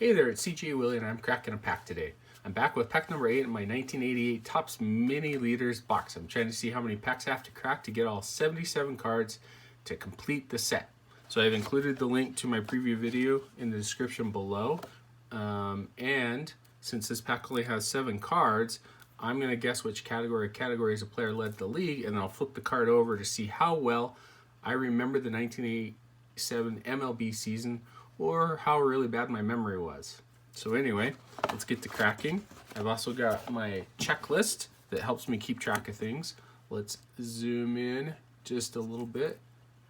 Hey there, it's CJ Willie and I'm cracking a pack today. I'm back with pack number 8 in my 1988 Topps Mini Leaders box. I'm trying to see how many packs I have to crack to get all 77 cards to complete the set. So I've included the link to my preview video in the description below. And since this pack only has 7 cards, I'm going to guess which categories a player led the league, and then I'll flip the card over to see how well I remember the 1987 MLB season or how really bad my memory was. So anyway, let's get to cracking. I've also got my checklist that helps me keep track of things. Let's zoom in just a little bit,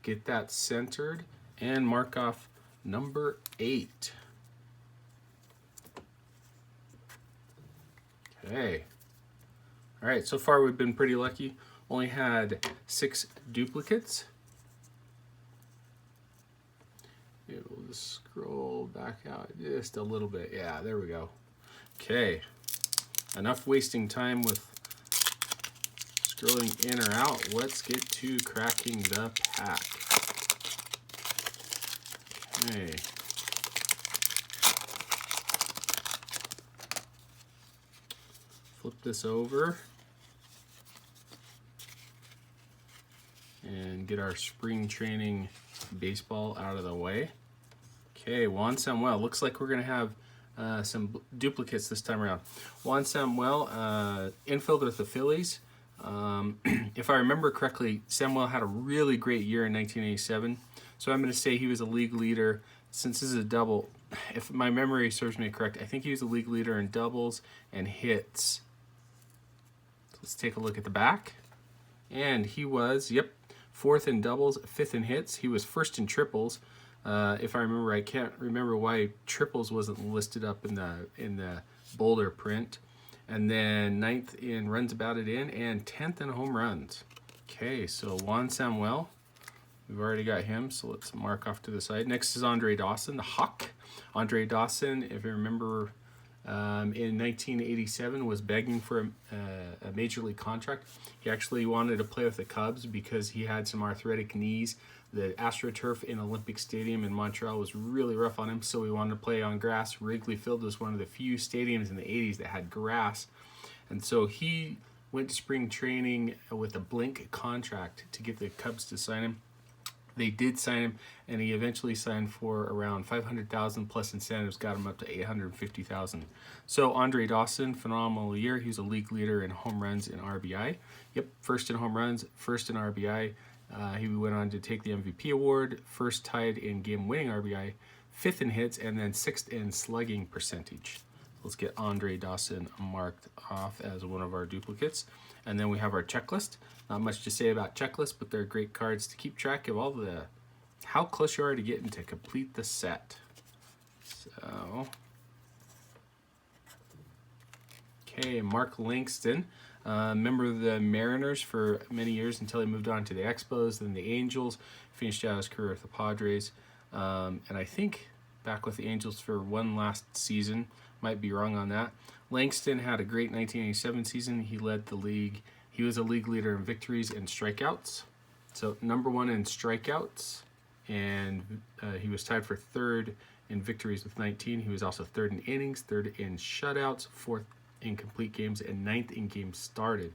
get that centered, and mark off number 8. Okay. All right, so far we've been pretty lucky. Only had 6 duplicates. We'll just scroll back out just a little bit. Yeah, there we go. Okay, enough wasting time with scrolling in or out. Let's get to cracking the pack. Okay. Flip this over and get our spring training baseball out of the way. Okay, Juan Samuel. Looks like we're going to have some duplicates this time around. Juan Samuel, infielder with the Phillies. If I remember correctly, Samuel had a really great year in 1987. So I'm going to say he was a league leader. Since this is a double, if my memory serves me correct, I think he was a league leader in doubles and hits. Let's take a look at the back. And he was, 4th in doubles, 5th in hits. He was 1st in triples. If I remember, I can't remember why triples wasn't listed up in the Boulder print. And then 9th in runs batted in and 10th in home runs. Okay, so Juan Samuel, we've already got him, so let's mark off to the side. Next is Andre Dawson, the Hawk. Andre Dawson, if you remember, in 1987 was begging for a major league contract. He actually wanted to play with the Cubs because he had some arthritic knees. The AstroTurf in Olympic Stadium in Montreal was really rough on him, so he wanted to play on grass. Wrigley Field was one of the few stadiums in the 80s that had grass, and so he went to spring training with a blank contract to get the Cubs to sign him. They did sign him, and he eventually signed for around $500,000 plus incentives, got him up to $850,000. So Andre Dawson, phenomenal year. He was a league leader in home runs and RBI. 1st in home runs, 1st in RBI. He went on to take the MVP award, 1st tied in game-winning RBI, 5th in hits, and then 6th in slugging percentage. Let's get Andre Dawson marked off as one of our duplicates. And then we have our checklist. Not much to say about checklists, but they're great cards to keep track of how close you are to getting to complete the set. So, okay, Mark Langston, member of the Mariners for many years until he moved on to the Expos, then the Angels, finished out his career with the Padres, and I think back with the Angels for one last season. Might be wrong on that. Langston had a great 1987 season. He led the league. He was a league leader in victories and strikeouts. So number 1 in strikeouts, and he was tied for 3rd in victories with 19. He was also 3rd in innings, 3rd in shutouts, 4th in complete games, and 9th in games started.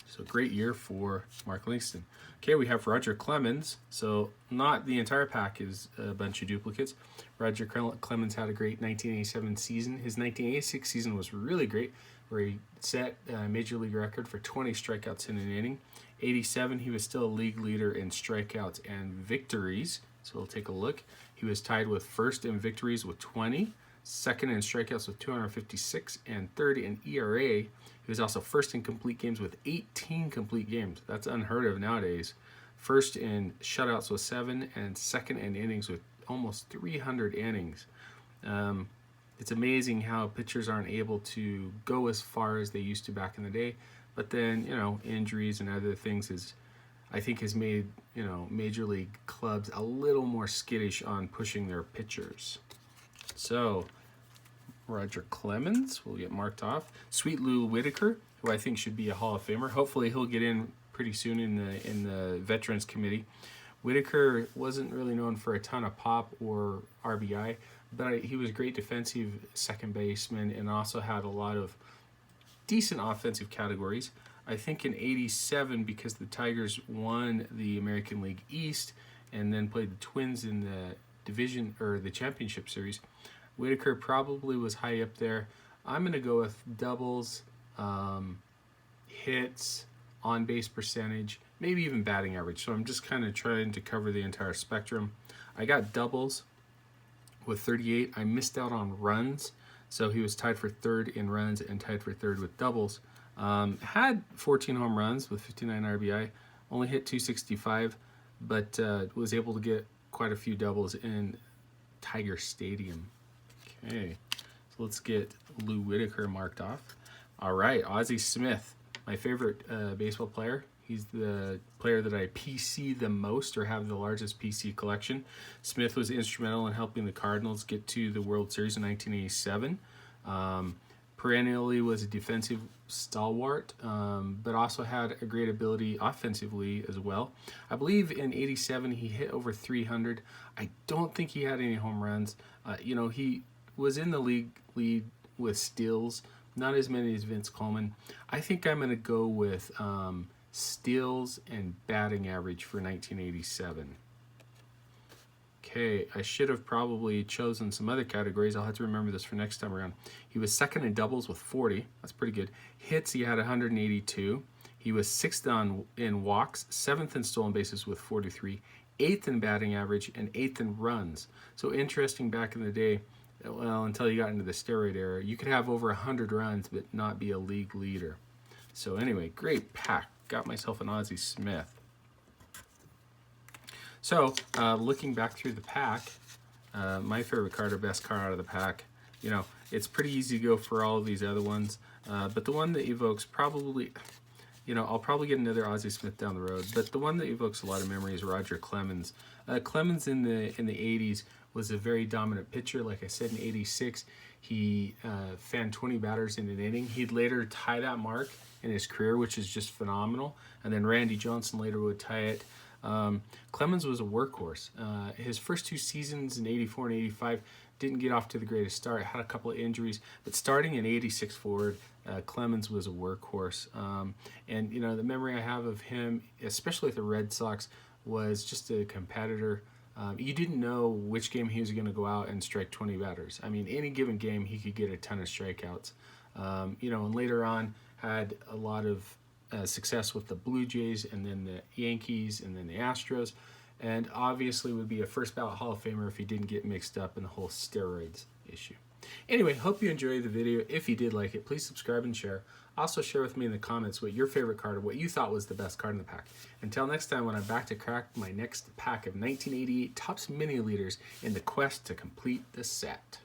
So great year for Mark Langston. Okay, we have Roger Clemens. So not the entire pack is a bunch of duplicates. Roger Clemens had a great 1987 season. His 1986 season was really great, where he set a major league record for 20 strikeouts in an inning. 87, he was still a league leader in strikeouts and victories. So we'll take a look. He was tied with 1st in victories with 20, 2nd in strikeouts with 256, and 3rd in ERA. He was also 1st in complete games with 18 complete games. That's unheard of nowadays. 1st in shutouts with 7, and 2nd in innings with almost 300 innings. It's amazing how pitchers aren't able to go as far as they used to back in the day. But then, injuries and other things has made, major league clubs a little more skittish on pushing their pitchers. So Roger Clemens will get marked off. Sweet Lou Whitaker, who I think should be a Hall of Famer. Hopefully he'll get in pretty soon in the Veterans Committee. Whitaker wasn't really known for a ton of pop or RBI, but he was a great defensive second baseman and also had a lot of decent offensive categories. I think in '87, because the Tigers won the American League East and then played the Twins in the division or the championship series, Whitaker probably was high up there. I'm going to go with doubles, hits, on-base percentage, maybe even batting average. So I'm just kind of trying to cover the entire spectrum. I got doubles with 38. I missed out on runs, so he was tied for third in runs and tied for third with doubles. Had 14 home runs with 59 RBI, only hit 265, but was able to get quite a few doubles in Tiger Stadium. Okay, so let's get Lou Whitaker marked off. All right, Ozzie Smith, my favorite baseball player. He's the player that I PC the most or have the largest PC collection. Smith was instrumental in helping the Cardinals get to the World Series in 1987. Perennially was a defensive stalwart, but also had a great ability offensively as well. I believe in '87 he hit over 300. I don't think he had any home runs. He was in the league lead with steals, not as many as Vince Coleman. I think I'm going to go with steals and batting average for 1987. Okay, I should have probably chosen some other categories. I'll have to remember this for next time around. He was second in doubles with 40. That's pretty good. Hits, he had 182. He was sixth in walks, seventh in stolen bases with 43, eighth in batting average, and eighth in runs. So interesting, back in the day, well, until you got into the steroid era, you could have over 100 runs but not be a league leader. So anyway, great pack. Got myself an Ozzie Smith. So, looking back through the pack, my favorite card or best card out of the pack, it's pretty easy to go for all of these other ones, but the one that evokes probably, I'll probably get another Ozzie Smith down the road, but the one that evokes a lot of memory is Roger Clemens. Clemens in the 80s was a very dominant pitcher. Like I said, in '86, he fanned 20 batters in an inning. He'd later tie that mark in his career, which is just phenomenal, and then Randy Johnson later would tie it. Clemens was a workhorse. His first two seasons in '84 and '85 didn't get off to the greatest start. Had a couple of injuries, but starting in '86 forward, Clemens was a workhorse. And the memory I have of him, especially with the Red Sox, was just a competitor. You didn't know which game he was going to go out and strike 20 batters. I mean, any given game he could get a ton of strikeouts. And later on had a lot of success with the Blue Jays and then the Yankees and then the Astros, and obviously would be a first ballot Hall of Famer if he didn't get mixed up in the whole steroids issue. Anyway, hope you enjoyed the video. If you did like it, please subscribe and share. Also share with me in the comments what your favorite card or what you thought was the best card in the pack. Until next time, when I'm back to crack my next pack of 1988 Topps Mini Leaders in the quest to complete the set.